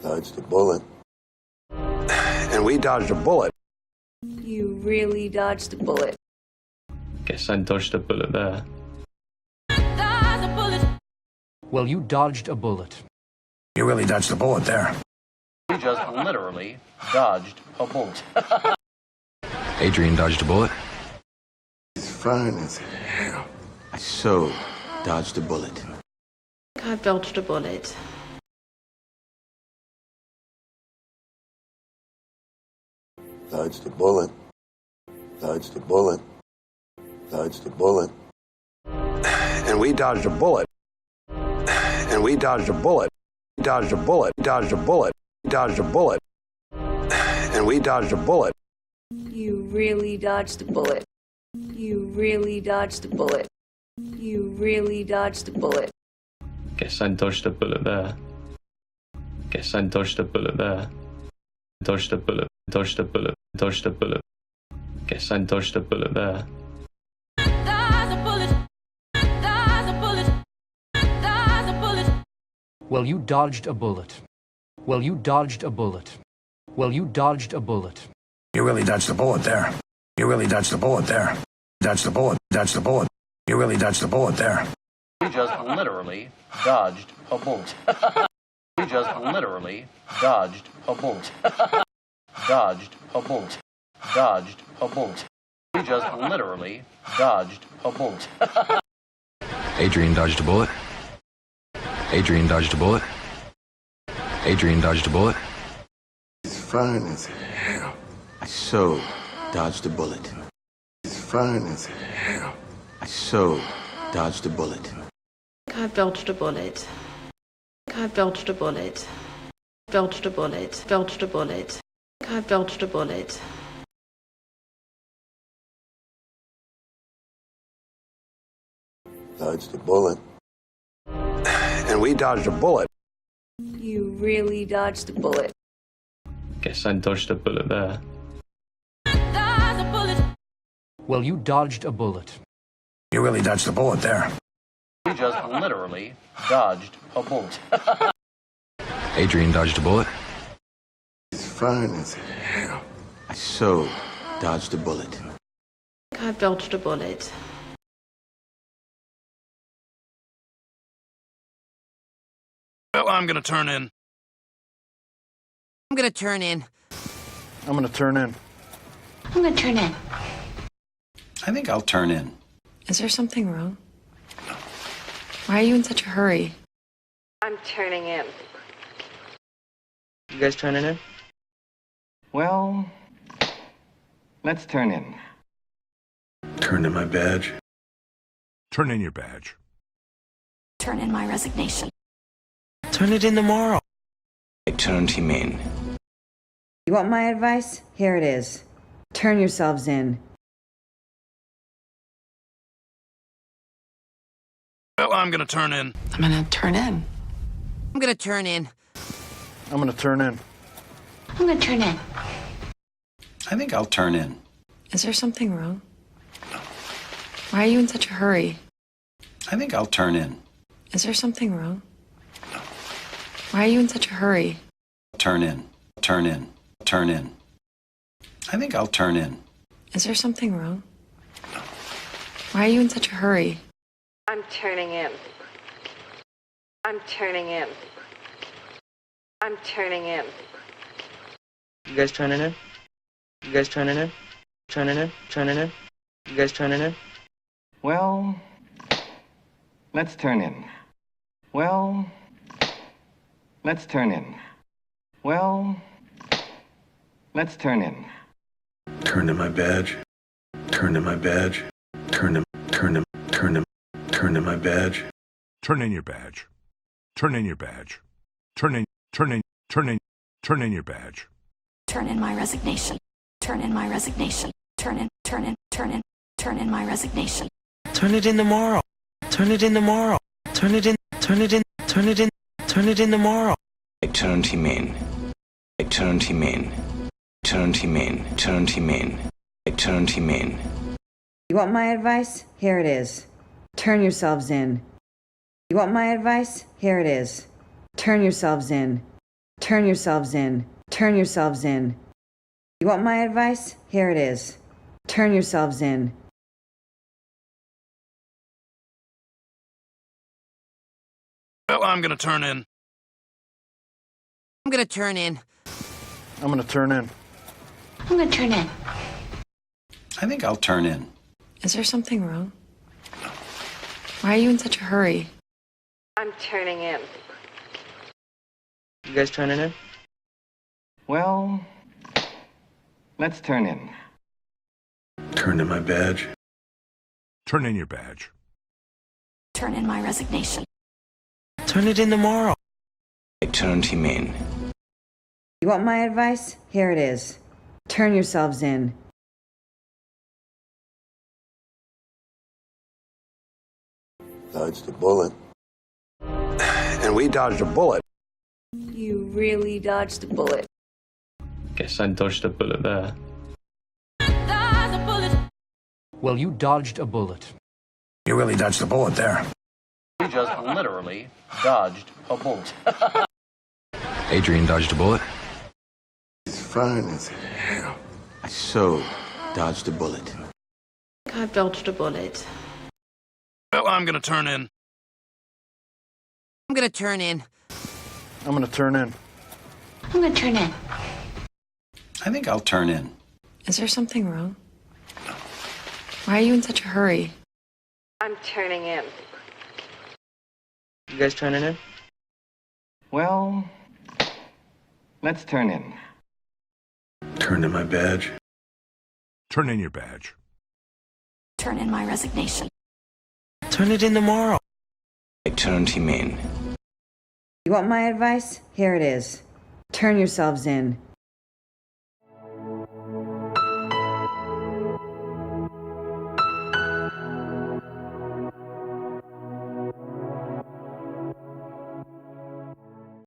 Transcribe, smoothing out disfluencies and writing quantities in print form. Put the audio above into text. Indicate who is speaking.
Speaker 1: Dodged a bullet. And we dodged a bullet.
Speaker 2: You really dodged a bullet.
Speaker 3: Guess I dodged a bullet there.
Speaker 4: Well, you dodged a bullet.
Speaker 1: You really dodged a bullet there.
Speaker 5: You just literally dodged a bullet.
Speaker 6: Adrian dodged a bullet.
Speaker 1: It's fine as hell. I so dodged a bullet.
Speaker 2: I dodged a bullet.
Speaker 1: Dodged a bullet. Dodged a bullet. Dodged a bullet. And we dodged a bullet. And we dodged a bullet. Dodged a bullet. Dodged a bullet. Dodged a bullet. And we dodged a bullet.
Speaker 2: You really dodged a bullet. You really dodged a bullet. You really dodged a bullet.
Speaker 3: Guess I dodged a bullet there. Guess I dodged a bullet there. Dodged a bullet. Dodged a bullet. Dodged a bullet. Guess I dodged a bullet there.
Speaker 4: Well, you dodged a bullet. Well, you dodged a bullet. Well, you dodged a bullet.
Speaker 1: You really dodged a bullet there. You really dodged a bullet there. Dodged a bullet. Dodged a bullet. You really dodged a bullet there.
Speaker 5: You just literally dodged a bullet. You just literally dodged a bullet. Dodged a bullet. Dodged a bullet. You just literally dodged a bullet.
Speaker 6: Adrian dodged a bullet. Adrian dodged a bullet. Adrian dodged a bullet.
Speaker 1: It's fine as hell. I so dodged a bullet. It's fine as hell. I so dodged a bullet.
Speaker 2: I dodged a bullet. I dodged a bullet. Dodged a bullet. Dodged a bullet. I dodged a bullet.
Speaker 1: Dodged a bullet. And we dodged a bullet.
Speaker 2: You really dodged a bullet.
Speaker 3: Guess I dodged a bullet there.
Speaker 4: Well, you dodged a bullet.
Speaker 1: You really dodged a bullet there.
Speaker 5: You just literally dodged a bullet.
Speaker 6: Adrian dodged a bullet.
Speaker 1: It's fine as hell. I so dodged a bullet.
Speaker 2: I dodged a bullet.
Speaker 7: Well, I'm gonna turn in.
Speaker 8: I'm gonna turn in.
Speaker 7: I'm gonna turn in.
Speaker 2: I'm gonna turn in.
Speaker 5: I think I'll turn in.
Speaker 9: Is there something wrong? Why are you in such a hurry?
Speaker 2: I'm turning in.
Speaker 5: You guys turning in?
Speaker 10: Well, let's turn in.
Speaker 1: Turn in my badge.
Speaker 7: Turn in your badge.
Speaker 9: Turn in my resignation.
Speaker 5: Turn it in tomorrow.
Speaker 6: Eternity mean.
Speaker 8: You want my advice? Here it is. Turn yourselves in.
Speaker 7: Well, I'm gonna turn in.
Speaker 9: I'm gonna turn in.
Speaker 8: I'm gonna turn in.
Speaker 7: I'm gonna turn in.
Speaker 2: I'm gonna turn in.
Speaker 5: I think I'll turn in.
Speaker 9: Is there something wrong? Why are you in such a hurry?
Speaker 5: I think I'll turn in.
Speaker 9: Is there something wrong? Why are you in such a hurry?
Speaker 5: Turn in. Turn in. Turn in. I think I'll turn in.
Speaker 9: Is there something wrong? Why are you in such a hurry?
Speaker 2: I'm turning in. I'm turning in. I'm turning in.
Speaker 5: You guys turning in? You guys turning in? Turning in? Turning in? You guys turning in?
Speaker 10: Well, let's turn in. Well, let's turn in. Well, let's turn in.
Speaker 1: Turn in my badge. Turn in my badge. Turn in my badge.
Speaker 7: Turn in your badge. Turn in your badge. Turn in your badge.
Speaker 9: Turn in my resignation. Turn in my resignation. Turn in my resignation.
Speaker 5: Turn it in tomorrow. Turn it in tomorrow. Turn it in tomorrow.
Speaker 6: Eternity mean. Eternity mean. Eternity mean. Eternity mean. Eternity mean.
Speaker 8: You want my advice? Here it is. Turn yourselves in. You want my advice? Here it is. Turn yourselves in. Turn yourselves in. Turn yourselves in. You want my advice? Here it is. Turn yourselves in.
Speaker 11: Well, I'm gonna turn in.
Speaker 12: I'm gonna turn in.
Speaker 11: I'm gonna turn in.
Speaker 9: I'm gonna turn in.
Speaker 1: I think I'll turn in.
Speaker 12: Is there something wrong? Why are you in such a hurry?
Speaker 8: I'm turning in.
Speaker 5: You guys turning in?
Speaker 10: Well, let's turn in.
Speaker 1: Turn in my badge.
Speaker 7: Turn in your badge.
Speaker 9: Turn in my resignation.
Speaker 11: Turn it in tomorrow.
Speaker 6: Turn him in.
Speaker 8: You want my advice? Here it is. Turn yourselves in.
Speaker 1: Dodged a bullet. And we dodged a bullet.
Speaker 12: You really dodged a bullet.
Speaker 3: Guess I dodged a bullet there.
Speaker 4: Well, you dodged a bullet.
Speaker 1: You really dodged a bullet there.
Speaker 5: We just literally dodged a bullet.
Speaker 6: Adrian dodged a bullet.
Speaker 1: It's fine as hell. So, dodged a bullet.
Speaker 2: I dodged a bullet.
Speaker 11: Well, I'm gonna turn in.
Speaker 12: I'm gonna turn in.
Speaker 11: I'm gonna turn in.
Speaker 9: I'm gonna turn in.
Speaker 1: I think I'll turn in.
Speaker 12: Is there something wrong? Why are you in such a hurry?
Speaker 8: I'm turning in.
Speaker 5: You guys turning in?
Speaker 10: Well, let's turn in.
Speaker 1: Turn in my badge.
Speaker 7: Turn in your badge.
Speaker 9: Turn in my resignation.
Speaker 11: Turn it in tomorrow.
Speaker 6: Turn him in.
Speaker 8: You want my advice? Here it is. Turn yourselves in.